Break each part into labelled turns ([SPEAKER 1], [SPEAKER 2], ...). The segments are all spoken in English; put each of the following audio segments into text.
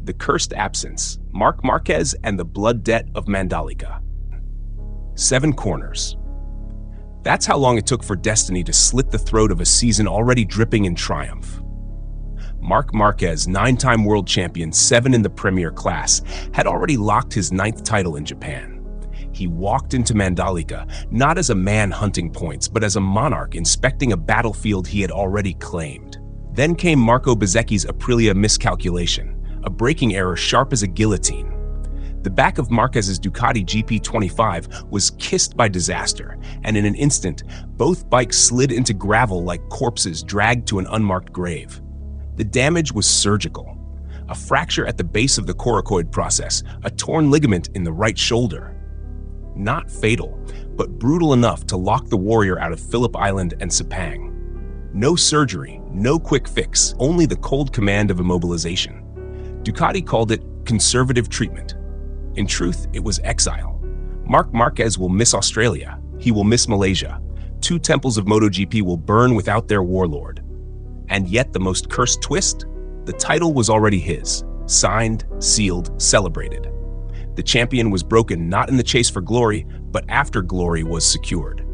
[SPEAKER 1] The Cursed Absence, Marc Marquez and the Blood Debt of Mandalika. 7 corners. That's how long it took for destiny to slit the throat of a season already dripping in triumph. Marc Marquez, 9-time world champion, 7 in the premier class, had already locked his 9th title in Japan. He walked into Mandalika not as a man hunting points, but as a monarch inspecting a battlefield he had already claimed. Then came Marco Bezzecchi's Aprilia miscalculation, a braking error sharp as a guillotine. The back of Marquez's Ducati GP25 was kissed by disaster, and in an instant, both bikes slid into gravel like corpses dragged to an unmarked grave. The damage was surgical. A fracture at the base of the coracoid process, a torn ligament in the right shoulder. Not fatal, but brutal enough to lock the warrior out of Phillip Island and Sepang. No surgery, no quick fix, only the cold command of immobilization. Ducati called it conservative treatment. In truth, it was exile. Marc Marquez will miss Australia. He will miss Malaysia. 2 temples of MotoGP will burn without their warlord. And yet the most cursed twist? The title was already his. Signed, sealed, celebrated. The champion was broken not in the chase for glory, but after glory was secured.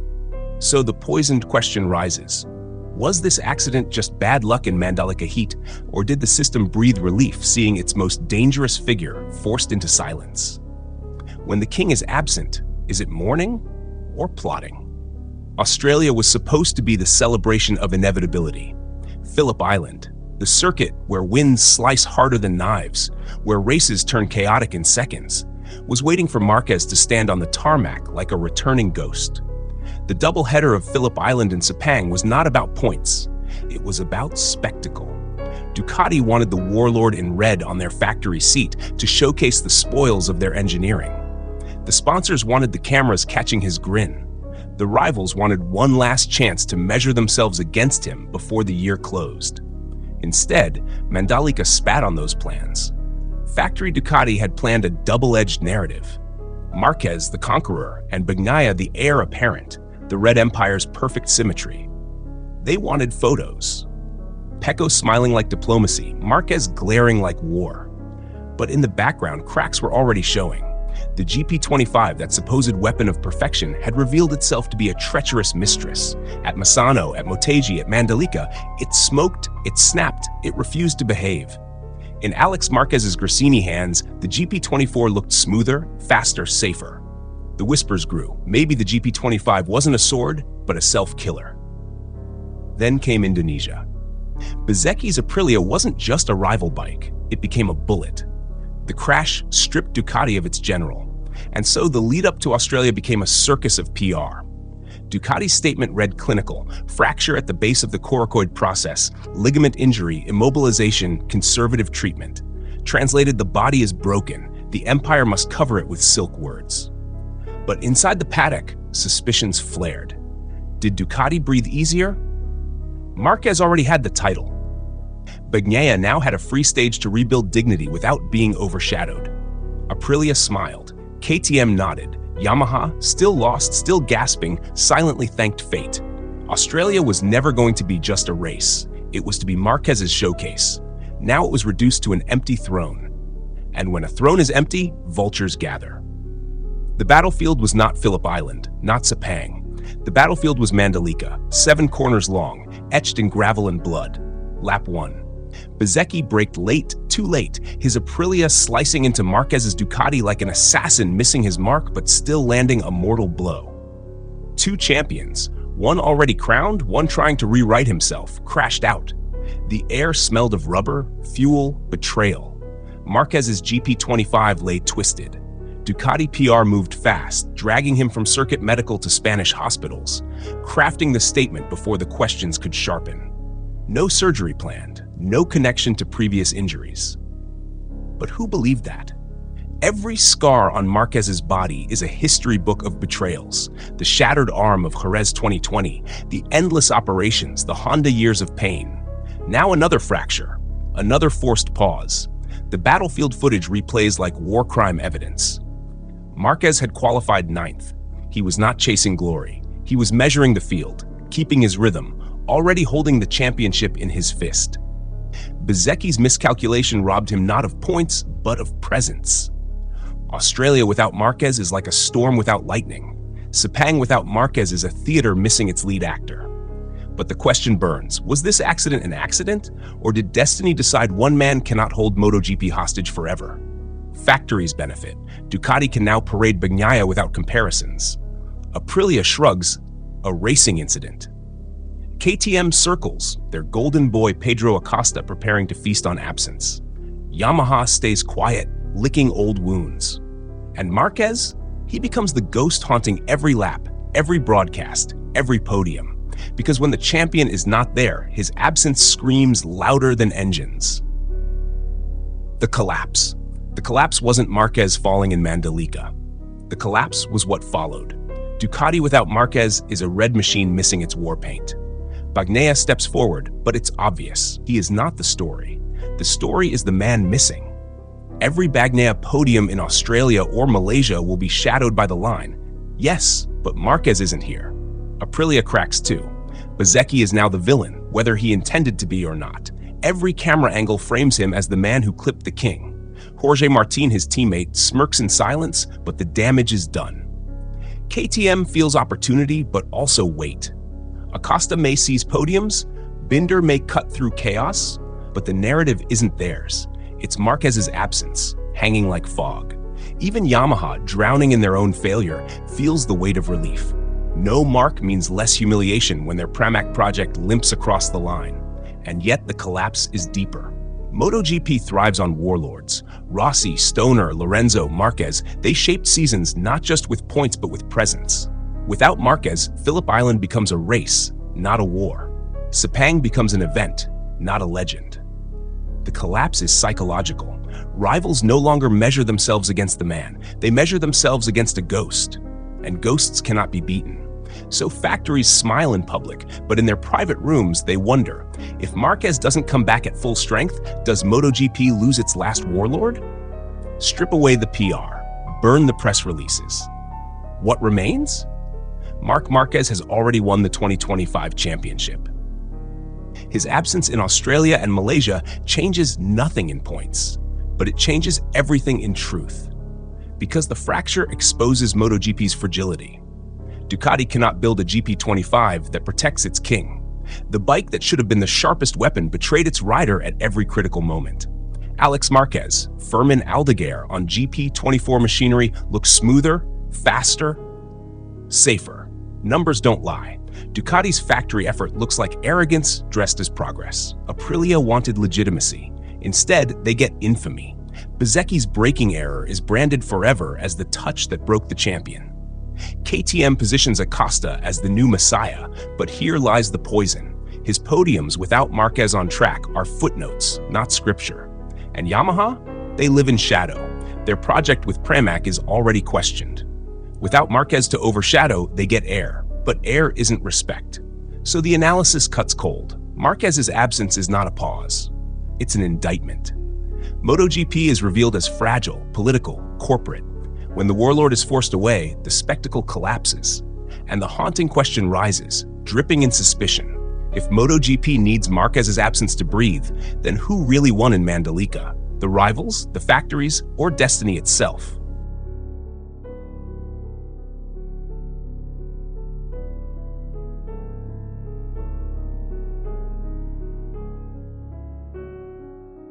[SPEAKER 1] So the poisoned question rises. Was this accident just bad luck in Mandalika heat, or did the system breathe relief seeing its most dangerous figure forced into silence? When the king is absent, is it mourning or plotting? Australia was supposed to be the celebration of inevitability. Phillip Island, the circuit where winds slice harder than knives, where races turn chaotic in seconds, was waiting for Marquez to stand on the tarmac like a returning ghost. The double-header of Phillip Island and Sepang was not about points. It was about spectacle. Ducati wanted the warlord in red on their factory seat to showcase the spoils of their engineering. The sponsors wanted the cameras catching his grin. The rivals wanted one last chance to measure themselves against him before the year closed. Instead, Mandalika spat on those plans. Factory Ducati had planned a double-edged narrative. Marquez, the conqueror, and Bagnaia, the heir apparent, the Red Empire's perfect symmetry. They wanted photos. Pecco smiling like diplomacy, Marquez glaring like war. But in the background, cracks were already showing. The GP25, that supposed weapon of perfection, had revealed itself to be a treacherous mistress. At Misano, at Motegi, at Mandalika, it smoked, it snapped, it refused to behave. In Alex Marquez's Grassini hands, the GP24 looked smoother, faster, safer. The whispers grew. Maybe the GP25 wasn't a sword, but a self-killer. Then came Indonesia. Bezzecchi's Aprilia wasn't just a rival bike. It became a bullet. The crash stripped Ducati of its general, and so the lead-up to Australia became a circus of PR. Ducati's statement read clinical: fracture at the base of the coracoid process, ligament injury, immobilization, conservative treatment. Translated, the body is broken. The empire must cover it with silk words. But inside the paddock, suspicions flared. Did Ducati breathe easier? Marquez already had the title. Bagnaia now had a free stage to rebuild dignity without being overshadowed. Aprilia smiled. KTM nodded. Yamaha, still lost, still gasping, silently thanked fate. Australia was never going to be just a race. It was to be Marquez's showcase. Now it was reduced to an empty throne. And when a throne is empty, vultures gather. The battlefield was not Phillip Island, not Sepang. The battlefield was Mandalika, 7 corners long, etched in gravel and blood. Lap 1. Bezzecchi braked late, too late, his Aprilia slicing into Marquez's Ducati like an assassin missing his mark but still landing a mortal blow. 2 champions, one already crowned, one trying to rewrite himself, crashed out. The air smelled of rubber, fuel, betrayal. Marquez's GP25 lay twisted. Ducati PR moved fast, dragging him from circuit medical to Spanish hospitals, crafting the statement before the questions could sharpen. No surgery planned, no connection to previous injuries. But who believed that? Every scar on Marquez's body is a history book of betrayals. The shattered arm of Jerez 2020, the endless operations, the Honda years of pain. Now another fracture, another forced pause. The battlefield footage replays like war crime evidence. Marquez had qualified 9th. He was not chasing glory. He was measuring the field, keeping his rhythm, already holding the championship in his fist. Bezecchi's miscalculation robbed him not of points, but of presence. Australia without Marquez is like a storm without lightning. Sepang without Marquez is a theater missing its lead actor. But the question burns, was this accident an accident? Or did destiny decide one man cannot hold MotoGP hostage forever? Factories benefit. Ducati can now parade Bagnaia without comparisons. Aprilia shrugs, a racing incident. KTM circles, their golden boy Pedro Acosta preparing to feast on absence. Yamaha stays quiet, licking old wounds. And Marquez? He becomes the ghost haunting every lap, every broadcast, every podium. Because when the champion is not there, his absence screams louder than engines. The collapse. The collapse wasn't Marquez falling in Mandalika. The collapse was what followed. Ducati without Marquez is a red machine missing its war paint. Bagnaia steps forward, but it's obvious. He is not the story. The story is the man missing. Every Bagnaia podium in Australia or Malaysia will be shadowed by the line. Yes, but Marquez isn't here. Aprilia cracks too. Bezecchi is now the villain, whether he intended to be or not. Every camera angle frames him as the man who clipped the king. Jorge Martin, his teammate, smirks in silence, but the damage is done. KTM feels opportunity, but also weight. Acosta may seize podiums, Binder may cut through chaos, but the narrative isn't theirs. It's Marquez's absence, hanging like fog. Even Yamaha, drowning in their own failure, feels the weight of relief. No Marc means less humiliation when their Pramac project limps across the line. And yet the collapse is deeper. MotoGP thrives on warlords. Rossi, Stoner, Lorenzo, Marquez, they shaped seasons not just with points but with presence. Without Marquez, Phillip Island becomes a race, not a war. Sepang becomes an event, not a legend. The collapse is psychological. Rivals no longer measure themselves against the man. They measure themselves against a ghost. And ghosts cannot be beaten. So factories smile in public, but in their private rooms, they wonder, if Marquez doesn't come back at full strength, does MotoGP lose its last warlord? Strip away the PR, burn the press releases. What remains? Marc Marquez has already won the 2025 championship. His absence in Australia and Malaysia changes nothing in points, but it changes everything in truth. Because the fracture exposes MotoGP's fragility. Ducati cannot build a GP25 that protects its king. The bike that should have been the sharpest weapon betrayed its rider at every critical moment. Alex Marquez, Firmin Aldeguer on GP24 machinery looks smoother, faster, safer. Numbers don't lie. Ducati's factory effort looks like arrogance dressed as progress. Aprilia wanted legitimacy. Instead, they get infamy. Bezecchi's braking error is branded forever as the touch that broke the champion. KTM positions Acosta as the new messiah, but here lies the poison. His podiums without Marquez on track are footnotes, not scripture. And Yamaha? They live in shadow. Their project with Pramac is already questioned. Without Marquez to overshadow, they get air, but air isn't respect. So the analysis cuts cold. Marquez's absence is not a pause. It's an indictment. MotoGP is revealed as fragile, political, corporate. When the warlord is forced away, the spectacle collapses. And the haunting question rises, dripping in suspicion. If MotoGP needs Marquez's absence to breathe, then who really won in Mandalika? The rivals, the factories, or destiny itself?